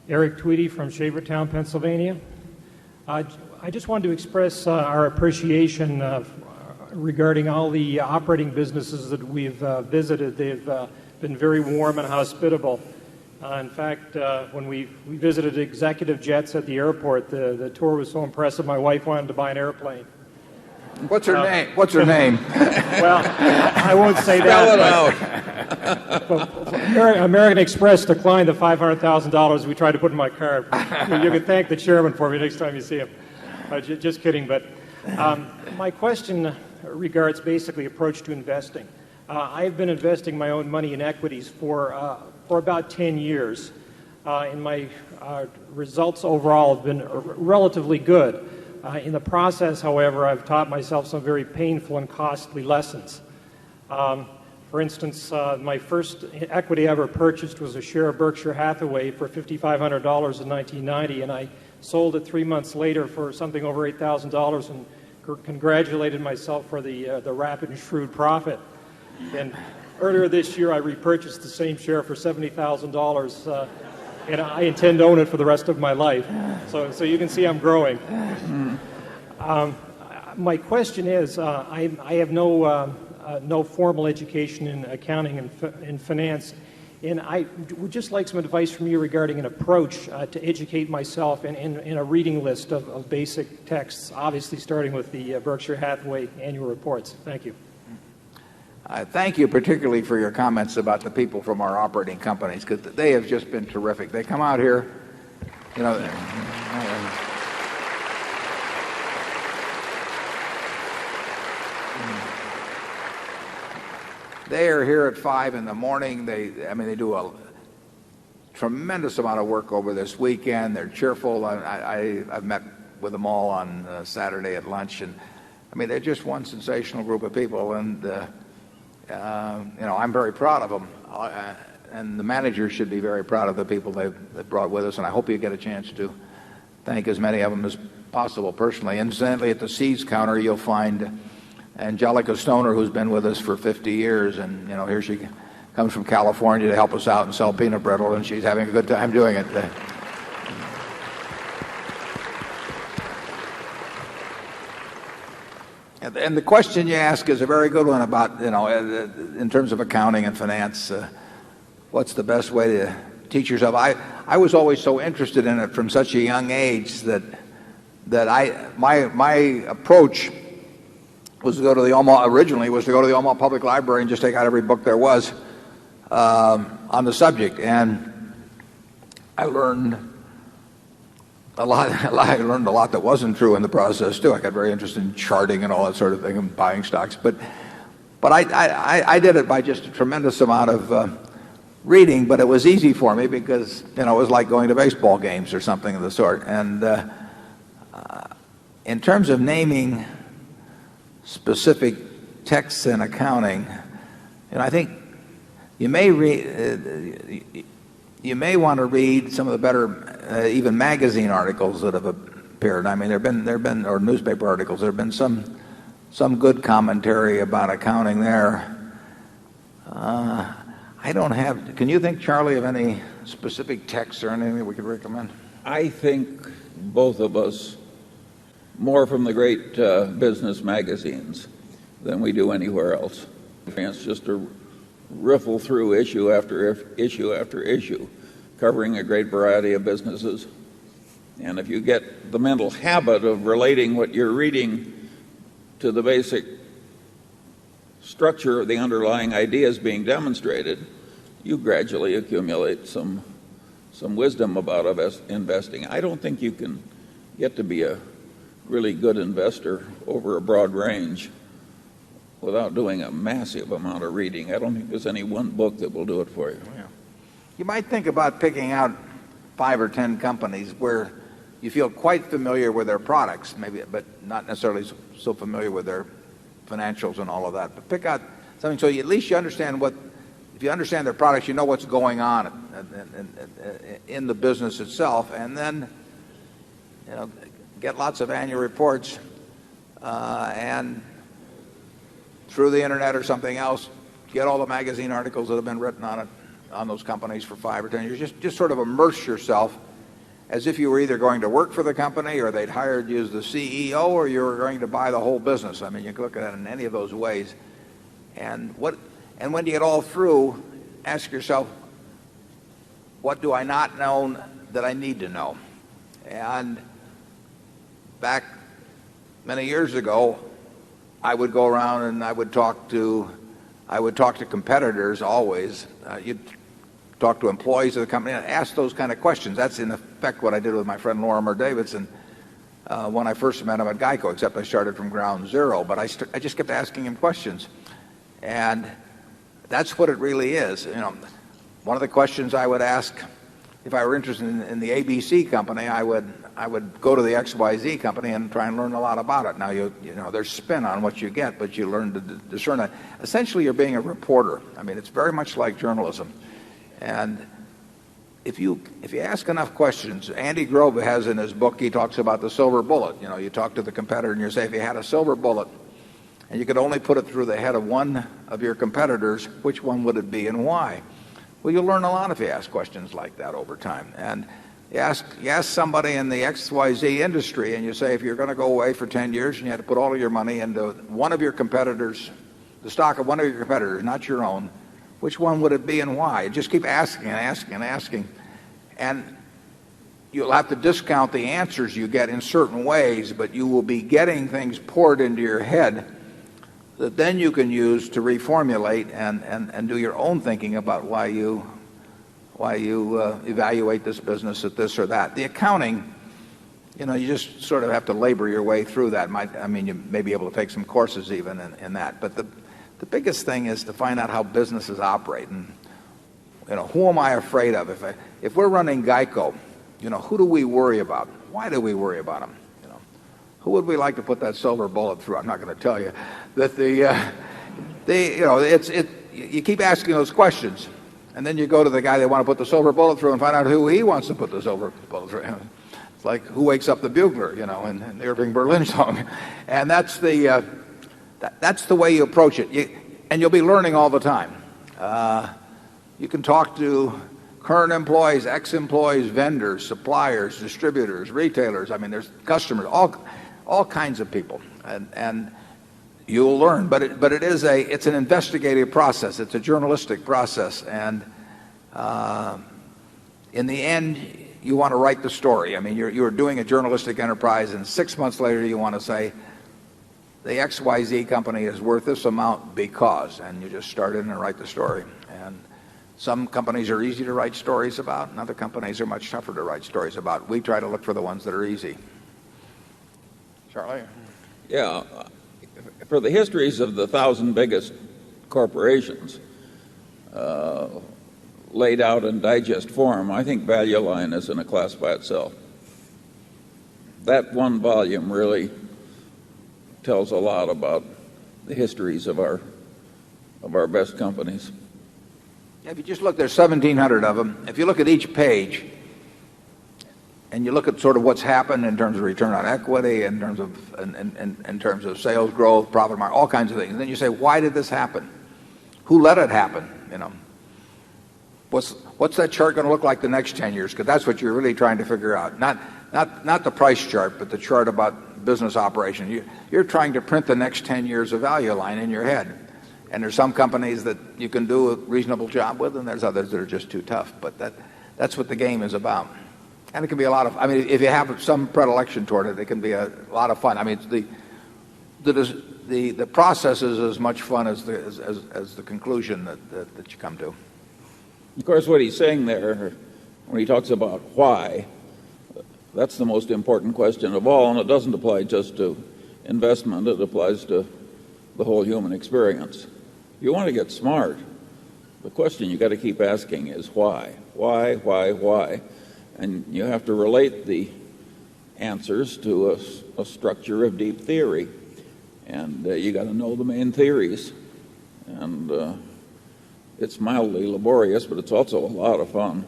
Eric Tweedy from Shavertown, Pennsylvania. I just wanted to express our appreciation regarding all the operating businesses that we've visited. They've been very warm and hospitable. In fact, when we visited executive jets at the airport, the tour was so impressive, my wife wanted to buy an airplane. What's her name? What's her name? Well, I won't say that. Spell it out. American Express declined the $500,000 we tried to put in my card. You can thank the chairman for me next time you see him. Just kidding. But my question regards basically approach to investing. I've been investing my own money in equities for about 10 years, and my results overall have been relatively good. In the process, however, I've taught myself some very painful and costly lessons. For instance, my first equity I ever purchased was a share of Berkshire Hathaway for $5,500 in 1990, and I sold it 3 months later for something over $8,000 and congratulated myself for the rapid and shrewd profit. And earlier this year, I repurchased the same share for $70,000. And I intend to own it for the rest of my life. So you can see I'm growing. My question is, I have no formal education in accounting and finance, and I would just like some advice from you regarding an approach to educate myself in a reading list of basic texts, obviously starting with the Berkshire Hathaway annual reports. Thank you. Thank you particularly for your comments about the people from our operating companies, because they have just been terrific. They come out here, you know, they are here at 5 in the morning. They do a tremendous amount of work over this weekend. They're cheerful. I've met with them all on Saturday at lunch, and I mean, they're just one sensational group of people, and I'm very proud of them, and the managers should be very proud of the people they've brought with us, and I hope you get a chance to thank as many of them as possible personally. Incidentally, at the C's counter, you'll find Angelica Stoner, who's been with us for 50 years, and here she comes from California to help us out and sell peanut brittle, and she's having a good time doing it. And the question you ask is a very good one about, in terms of accounting and finance, what's the best way to teach yourself? I was always so interested in it from such a young age that my approach was to go to the Omaha Public Library and just take out every book there was on the subject. And I learned a lot. I learned a lot that wasn't true in the process too. I got very interested in charting and all that sort of thing and buying stocks. But I did it by just a tremendous amount of reading. But it was easy for me because it was like going to baseball games or something of the sort. And in terms of naming specific texts in accounting, I think you may want to read some of the better even magazine articles that have appeared. I mean, there've been or newspaper articles. There've been some good commentary about accounting there. I don't have. Can you think, Charlie, of any specific texts or anything that we could recommend? I think both of us more from the great business magazines than we do anywhere else. It's just to riffle through issue after issue after issue, covering a great variety of businesses. And if you get the mental habit of relating what you're reading to the basic structure of the underlying ideas being demonstrated, you gradually accumulate some wisdom about investing. I don't think you can get to be a really good investor over a broad range without doing a massive amount of reading. I don't think there's any one book that will do it for you. Yeah. You might think about picking out 5 or 10 companies where you feel quite familiar with their products, maybe, but not necessarily so familiar with their financials and all of that. But pick out something so at least you understand if you understand their products, you know what's going on in the business itself, and then get lots of annual reports and through the internet or something else, get all the magazine articles that have been written on those companies for 5 or 10 years. Just sort of immerse yourself as if you were either going to work for the company or they'd hired you as the CEO or you were going to buy the whole business. I mean, you can look at it in any of those ways. And when you get all through, ask yourself, what do I not know that I need to know? And back many years ago, I would go around and I would talk to competitors always. You'd talk to employees of the company and ask those kind of questions. That's in effect what I did with my friend Lorimer Davidson when I first met him at GEICO, except I started from ground zero. But I just kept asking him questions. And that's what it really is. You know, one of the questions I would ask if I were interested in the ABC company, I would go to the XYZ company and try and learn a lot about it. Now, you know, there's spin on what you get, but you learn to discern it. Essentially, you're being a reporter. I mean, it's very much like journalism. And if you ask enough questions, Andy Grove has in his book, he talks about the silver bullet. You know, you talk to the competitor and you say, if you had a silver bullet and you could only put it through the head of one of your competitors, which one would it be and why? Well, you'll learn a lot if you ask questions like that over time. And you ask somebody in the XYZ industry and you say, if you're going to go away for 10 years and you had to put all of your money into one of your competitors, the stock of one of your competitors, not your own, which one would it be and why? Just keep asking and asking and asking. And you'll have to discount the answers you get in certain ways, but you will be getting things poured into your head that then you can use to reformulate and do your own thinking about why you evaluate this business at this or that. The accounting, you know, you just sort of have to labor your way through that. I mean, you may be able to take some courses even in that. But the biggest thing is to find out how businesses operate. And, you know, who am I afraid of? If we're running GEICO, you know, who do we worry about? Why do we worry about them? You know, who would we like to put that silver bullet through? I'm not going to tell you that you know, you keep asking those questions. And then you go to the guy they want to put the silver bullet through and find out who he wants to put the silver bullet through. It's like who wakes up the bugler, you know, in the Irving Berlin song. And that's the way you approach it. And you'll be learning all the time. You can talk to current employees, ex-employees, vendors, suppliers, distributors, retailers. I mean, there's customers, all kinds of people. And you'll learn, but it's an investigative process. It's a journalistic process, and in the end, you want to write the story. I mean, you're doing a journalistic enterprise, and 6 months later, you want to say the XYZ company is worth this amount because, and you just start in and write the story. And some companies are easy to write stories about, and other companies are much tougher to write stories about. We try to look for the ones that are easy. Charlie? Yeah. For the histories of the 1,000 biggest corporations laid out in digest form, I think Value Line is in a class by itself. That one volume really tells a lot about the histories of our best companies. Yeah, if you just look, there's 1,700 of them. If you look at each page, and you look at sort of what's happened in terms of return on equity, in terms of sales growth, profit margin, all kinds of things. And then you say, why did this happen? Who let it happen? You know, what's that chart going to look like the next 10 years? Because that's what you're really trying to figure out. Not the price chart, but the chart about business operation. You're trying to print the next 10 years of Value Line in your head. And there's some companies that you can do a reasonable job with, and there's others that are just too tough. But that's what the game is about. And it can be a lot of, I mean, if you have some predilection toward it, it can be a lot of fun. I mean, the process is as much fun as the conclusion that you come to. Of course, what he's saying there, when he talks about why, that's the most important question of all, and it doesn't apply just to investment, it applies to the whole human experience. If you want to get smart, the question you got to keep asking is why? Why? And you have to relate the answers to a structure of deep theory. And you got to know the main theories. And it's mildly laborious, but it's also a lot of fun.